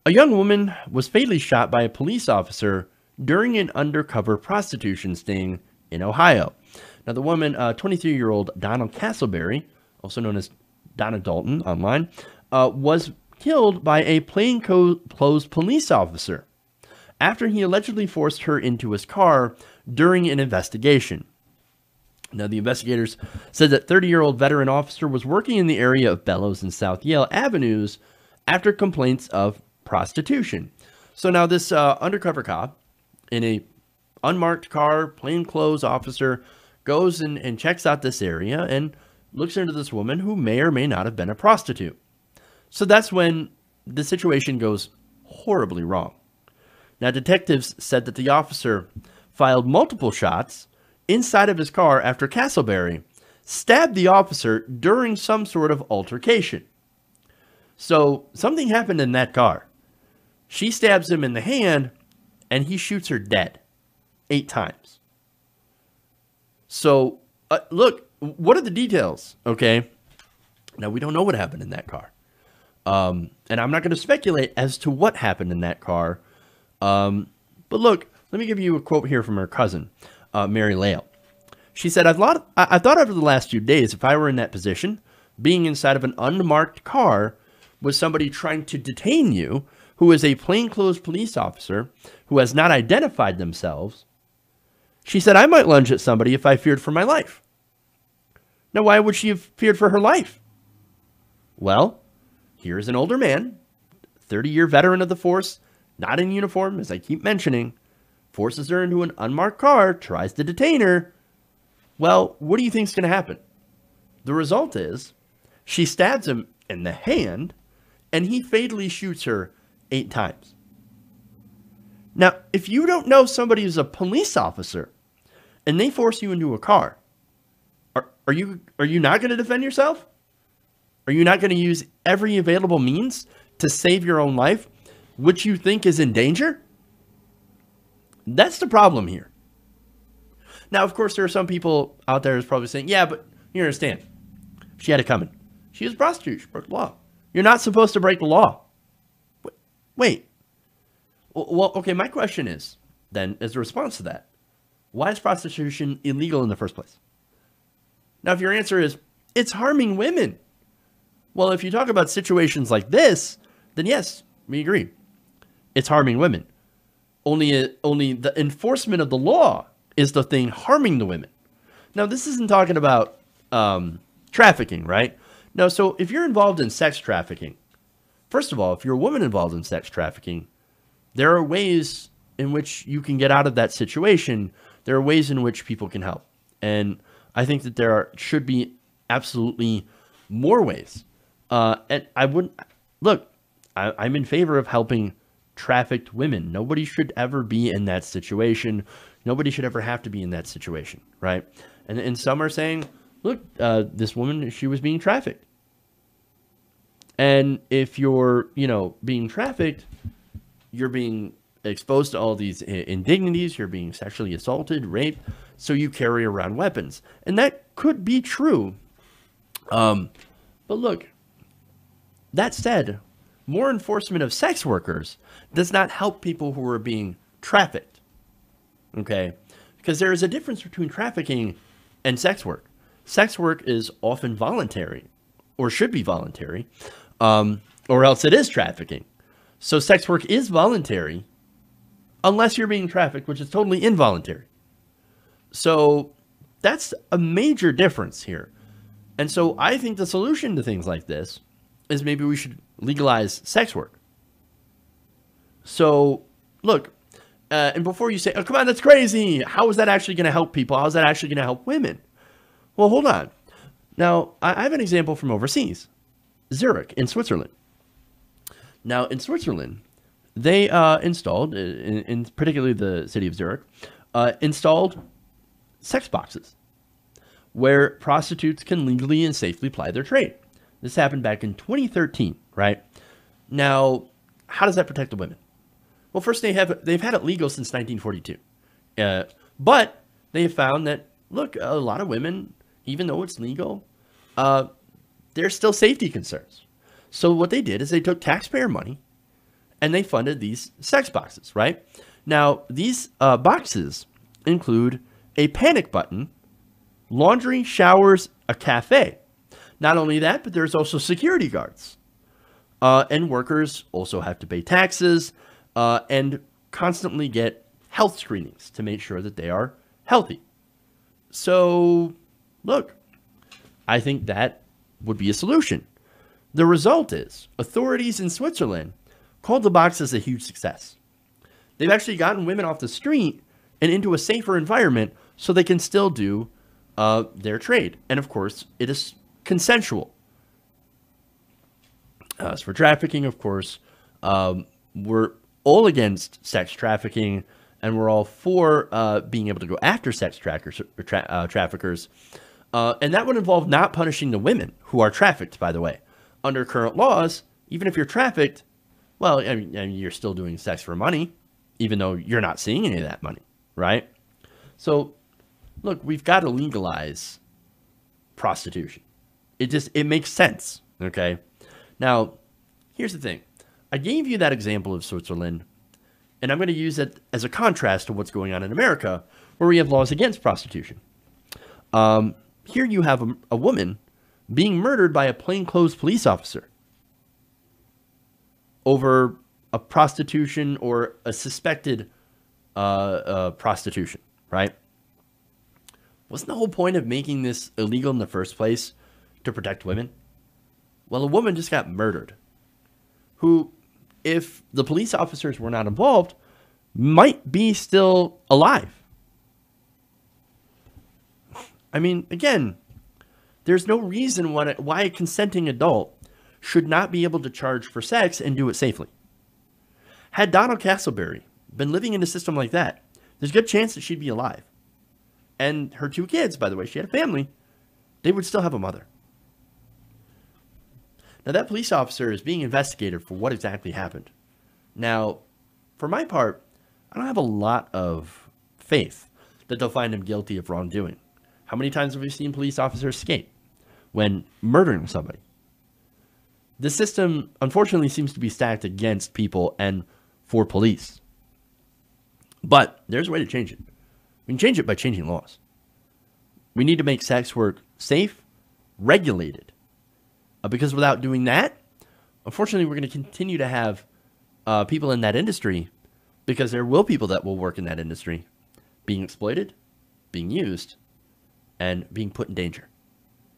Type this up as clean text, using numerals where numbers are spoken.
A young woman was fatally shot by a police officer during an undercover prostitution sting in Ohio. Now, the woman, 23-year-old Donna Castleberry, also known as Donna Dalton online, was killed by a plainclothes police officer after he allegedly forced her into his car during an investigation. Now, the investigators said that 30-year-old veteran officer was working in the area of Bellows and South Yale Avenues after complaints of prostitution. So now this undercover cop in a unmarked car, plainclothes officer, goes and checks out this area and looks into this woman who may or may not have been a prostitute. So that's when the situation goes horribly wrong. Now, detectives said that the officer fired multiple shots inside of his car after Castleberry stabbed the officer during some sort of altercation. So something happened in that car. She stabs him in the hand, and he shoots her dead 8 times. So, look, what are the details? Okay. Now, we don't know what happened in that car. And I'm not going to speculate as to what happened in that car. But look, let me give you a quote here from her cousin, Mary Lale. She said, I thought over the last few days, if I were in that position, being inside of an unmarked car with somebody trying to detain you, who is a plainclothes police officer who has not identified themselves, she said, I might lunge at somebody if I feared for my life. Now, why would she have feared for her life? Well, here is an older man, 30-year veteran of the force, not in uniform, as I keep mentioning, forces her into an unmarked car, tries to detain her. Well, what do you think is going to happen? The result is she stabs him in the hand, and he fatally shoots her 8 times. Now, if you don't know somebody who's a police officer and they force you into a car, are you not going to defend yourself? Are you not going to use every available means to save your own life, which you think is in danger? That's the problem here. Now, of course, there are some people out there who's probably saying, yeah, but you understand. She had it coming. She was a prostitute. She broke the law. You're not supposed to break the law. Wait. Well, okay, my question is, then, as a response to that, why is prostitution illegal in the first place? Now, if your answer is, it's harming women. Well, if you talk about situations like this, then yes, we agree. It's harming women. Only the enforcement of the law is the thing harming the women. Now, this isn't talking about trafficking, right? No, so if you're involved in sex trafficking, first of all, if you're a woman involved in sex trafficking, there are ways in which you can get out of that situation. There are ways in which people can help. And I think that should be absolutely more ways. And I wouldn't, look, I'm in favor of helping trafficked women. Nobody should ever be in that situation. Nobody should ever have to be in that situation, right? And some are saying, look, this woman, she was being trafficked. And if you're, being trafficked, you're being exposed to all these indignities. You're being sexually assaulted, raped. So you carry around weapons. And that could be true. But look, that said, more enforcement of sex workers does not help people who are being trafficked. Okay? Because there is a difference between trafficking and sex work. Sex work is often voluntary, or should be voluntary, or else it is trafficking. So sex work is voluntary unless you're being trafficked, which is totally involuntary. So that's a major difference here. And so I think the solution to things like this is maybe we should legalize sex work. So, look, and before you say, oh, come on, that's crazy. How is that actually going to help people? How is that actually going to help women? Well, hold on. Now, I have an example from overseas, Zurich in Switzerland. Now, in Switzerland, they installed, in particularly the city of Zurich, installed sex boxes where prostitutes can legally and safely ply their trade. This happened back in 2013, right? Now, how does that protect the women? Well, first, they've had it legal since 1942. But they have found that, look, a lot of women, even though it's legal, there's still safety concerns. So what they did is they took taxpayer money and they funded these sex boxes, right? Now, these boxes include a panic button, laundry, showers, a cafe. Not only that, but there's also security guards. And workers also have to pay taxes and constantly get health screenings to make sure that they are healthy. So, look, I think that would be a solution. The result is authorities in Switzerland called the boxes a huge success. They've actually gotten women off the street and into a safer environment so they can still do their trade. And of course, it is consensual. As for trafficking, of course, we're all against sex trafficking, and we're all for being able to go after sex traffickers. And that would involve not punishing the women who are trafficked, by the way. Under current laws, even if you're trafficked, well, I mean, you're still doing sex for money, even though you're not seeing any of that money, right? So, look, we've got to legalize prostitution. It makes sense, okay? Now, here's the thing. I gave you that example of Switzerland, and I'm going to use it as a contrast to what's going on in America, where we have laws against prostitution. Here you have a woman being murdered by a plainclothes police officer over a prostitution or a suspected prostitution, right? Wasn't the whole point of making this illegal in the first place to protect women? Well, a woman just got murdered who, if the police officers were not involved, might be still alive. I mean, again, there's no reason why a consenting adult should not be able to charge for sex and do it safely. Had Donald Castleberry been living in a system like that, there's a good chance that she'd be alive. And her 2 kids, by the way, she had a family, they would still have a mother. Now, that police officer is being investigated for what exactly happened. Now, for my part, I don't have a lot of faith that they'll find him guilty of wrongdoing. How many times have we seen police officers escape when murdering somebody? The system, unfortunately, seems to be stacked against people and for police. But there's a way to change it. We can change it by changing laws. We need to make sex work safe, regulated. Because without doing that, unfortunately, we're going to continue to have people in that industry, because there will people that will work in that industry being exploited, being used, and being put in danger.